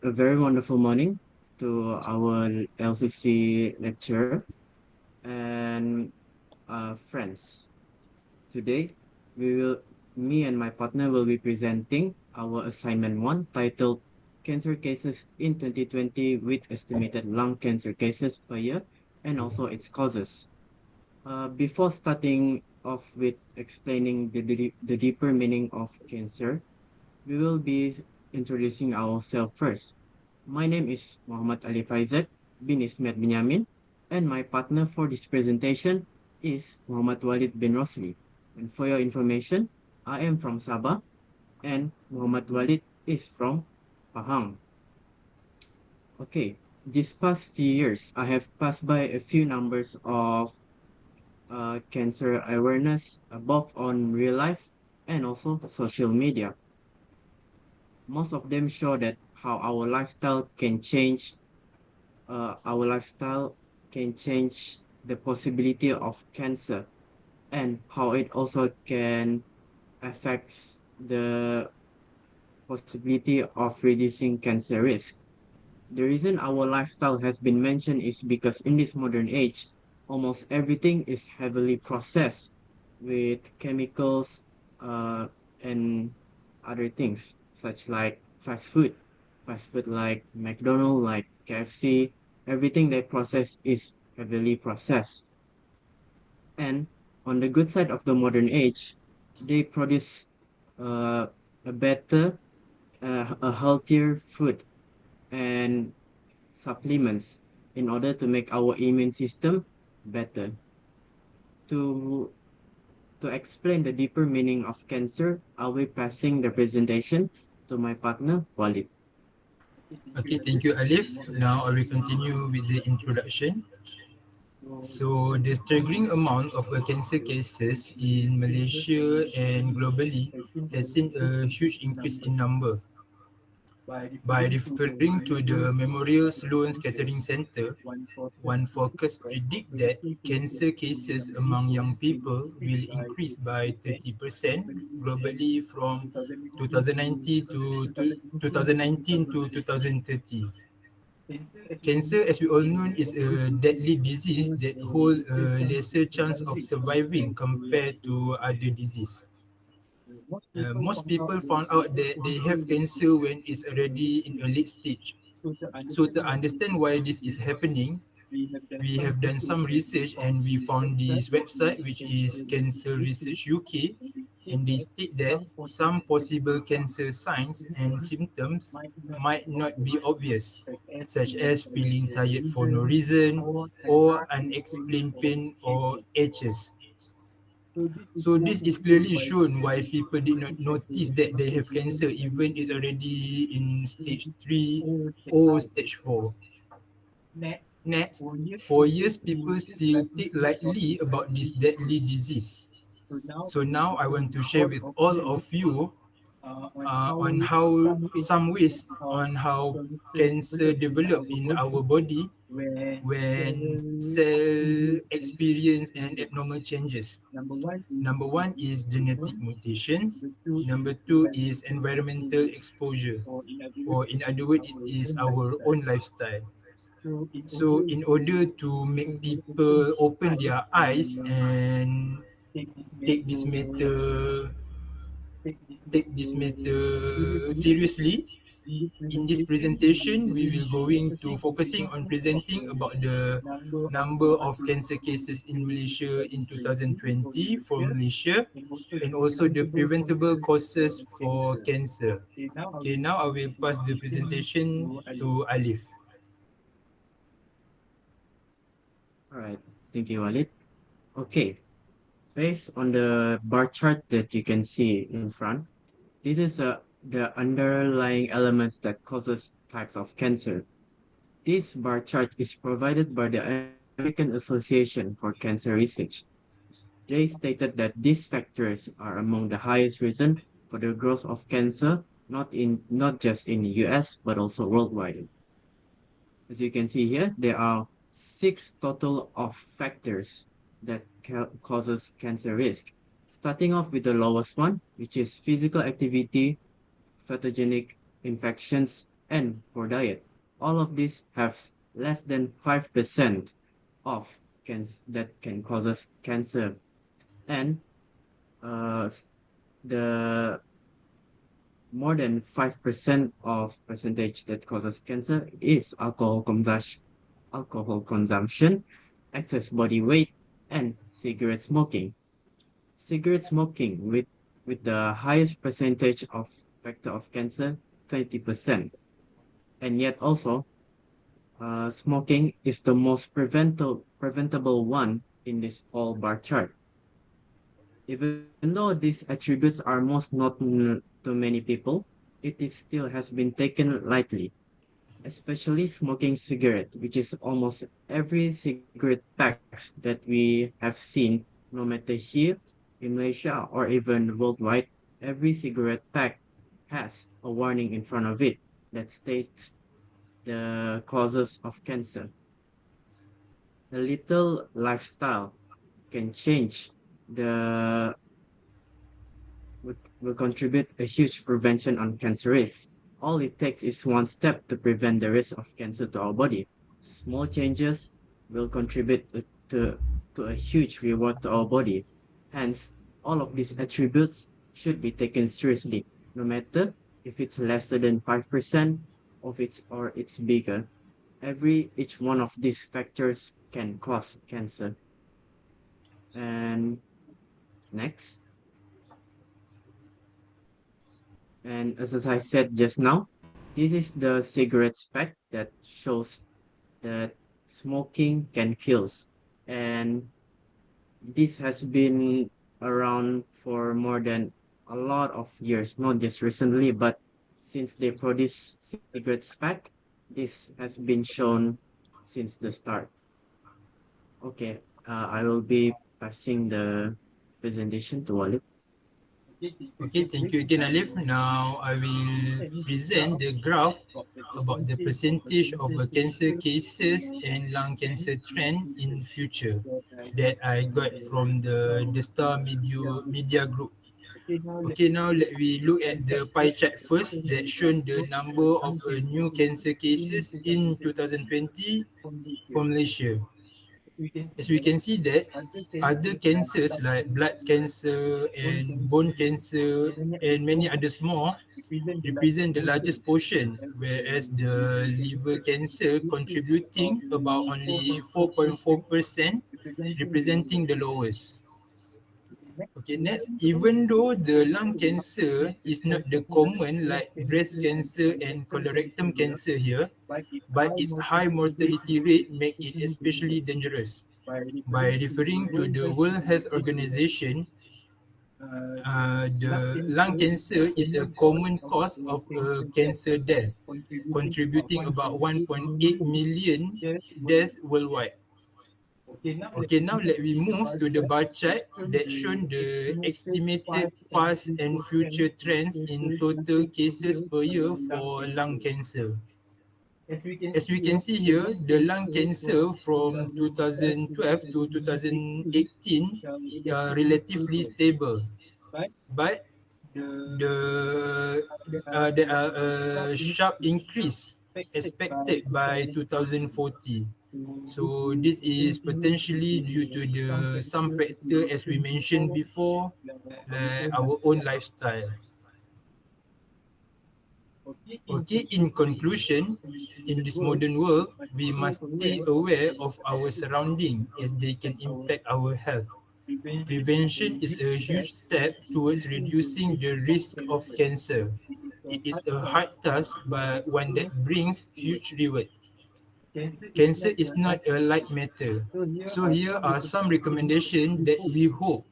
a very wonderful morning to our LCC lecturer and friends. Today, we will, me and my partner will be presenting our assignment one titled Cancer Cases in 2020 with Estimated Lung Cancer Cases per Year and also its causes. Before starting off with explaining the deeper meaning of cancer, we will be introducing ourselves first. My name is Muhammad Ali Faizat bin ISMET BENYAMIN, and my partner for this presentation is Muhammad Walid bin ROSLI. And for your information, I am from Sabah, and Muhammad Walid is from Pahang. Okay, these past few years, I have passed by a few numbers of cancer awareness, both on real life and also social media. Most of them show that how our lifestyle can change the possibility of cancer and how it also can affect the possibility of reducing cancer risk. The reason our lifestyle has been mentioned is because in this modern age, almost everything is heavily processed with chemicals and other things, such like fast food like McDonald's, like KFC, everything they process is heavily processed. And on the good side of the modern age, they produce uh, a better, a healthier food and supplements in order to make our immune system better. To to explain the deeper meaning of cancer, I'll be passing the presentation to my partner Walid. Okay, thank you, Alif. Now I will continue with the introduction. So, the staggering amount of cancer cases in Malaysia and globally has seen a huge increase in number. By referring to the Memorial Sloan Scattering Center, one forecast predict that cancer cases among young people will increase by 30% globally from 2019 to 2030. Cancer, as we all know, is a deadly disease that holds a lesser chance of surviving compared to other disease. Most people found out that they have cancer when it's already in a late stage. So to understand why this is happening, we have done some research and we found this website which is Cancer Research UK, and they state that some possible cancer signs and symptoms might not be obvious, such as feeling tired for no reason or unexplained pain or itches. So this is clearly shown why people did not notice that they have cancer even it's already in stage 3 or stage 4. Next, for years people still take lightly about this deadly disease. So now I want to share with all of you on how some ways on how cancer develop in our body when cell experience and abnormal changes. Number one is genetic mutations. Number two is environmental exposure, or in other words, it is our own lifestyle. So, in order to make people open their eyes and take this matter take this matter seriously, in this presentation we will going to focusing on presenting about the number of cancer cases in Malaysia in 2020 for Malaysia, and also the preventable causes for cancer. Okay, now I will pass the presentation to Alif. All right, thank you, Walid. Okay, based on the bar chart that you can see in front, this is the underlying elements that causes types of cancer. This bar chart is provided by the American Association for Cancer Research. They stated that these factors are among the highest reason for the growth of cancer, not just in the US but also worldwide. As you can see here, there are six total of factors that causes cancer risk. Starting off with the lowest one, which is physical activity, pathogenic infections, and for diet. All of these have less than 5% of that can causes cancer. And the more than 5% of percentage that causes cancer is alcohol consumption, excess body weight, and cigarette smoking. Cigarette smoking with the highest percentage of factor of cancer, 20%. And yet also, smoking is the most preventable one in this whole bar chart. Even though these attributes are most not to many people, it is still has been taken lightly, especially smoking cigarette, which is almost every cigarette packs that we have seen, no matter here in Malaysia or even worldwide, every cigarette pack has a warning in front of it that states the causes of cancer. A little lifestyle can change the will contribute a huge prevention on cancer risk. All it takes is one step to prevent the risk of cancer to our body. Small changes will contribute to, to a huge reward to our body. Hence, all of these attributes should be taken seriously, no matter if it's lesser than 5% or it's bigger. Each one of these factors can cause cancer. And next, and as I said just now, this is the cigarette spec that shows that smoking can kill. And this has been around for more than a lot of years, not just recently, but since they produced cigarette spec, this has been shown since the start. Okay, I will be passing the presentation to Walid. Okay, thank you again, Alif. Now I will present the graph about the percentage of cancer cases and lung cancer trend in future that I got from the Star Media Group. Okay, now let we look at the pie chart first that shown the number of new cancer cases in 2020 for Malaysia. As we can see that other cancers like blood cancer and bone cancer and many others more represent the largest portion, whereas the liver cancer contributing about only 4.4%, representing the lowest. Okay, next, even though the lung cancer is not the common like breast cancer and colorectal cancer here, but its high mortality rate make it especially dangerous. By referring to the World Health Organization, the lung cancer is a common cause of cancer death, contributing about 1.8 million deaths worldwide. Okay, now let we move to the bar chart that shown the estimated past and future trends in total cases per year for lung cancer. As we can see here, the lung cancer from 2012 to 2018 are relatively stable, but there are a sharp increase expected by 2040. So this is potentially due to the some factor as we mentioned before, like our own lifestyle. Okay, in conclusion, in this modern world, we must stay aware of our surroundings as they can impact our health. Prevention is a huge step towards reducing the risk of cancer. It is a hard task, but one that brings huge reward. Cancer is not a light matter. So here are some recommendations that we hope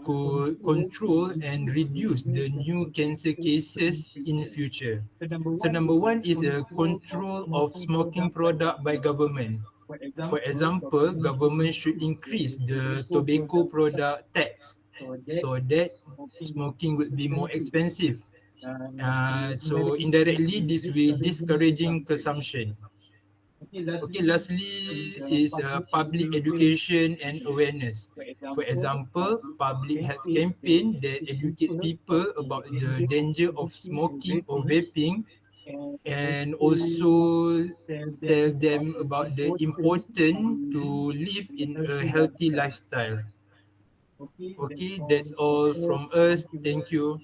could control and reduce the new cancer cases in future. So number one is a control of smoking product by government. For example, government should increase the tobacco product tax so that smoking will be more expensive. So indirectly, this will discouraging consumption. Okay, lastly is public education and awareness. For example, public health campaign that educate people about the danger of smoking or vaping and also tell them about the importance to live in a healthy lifestyle. Okay, that's all from us. Thank you.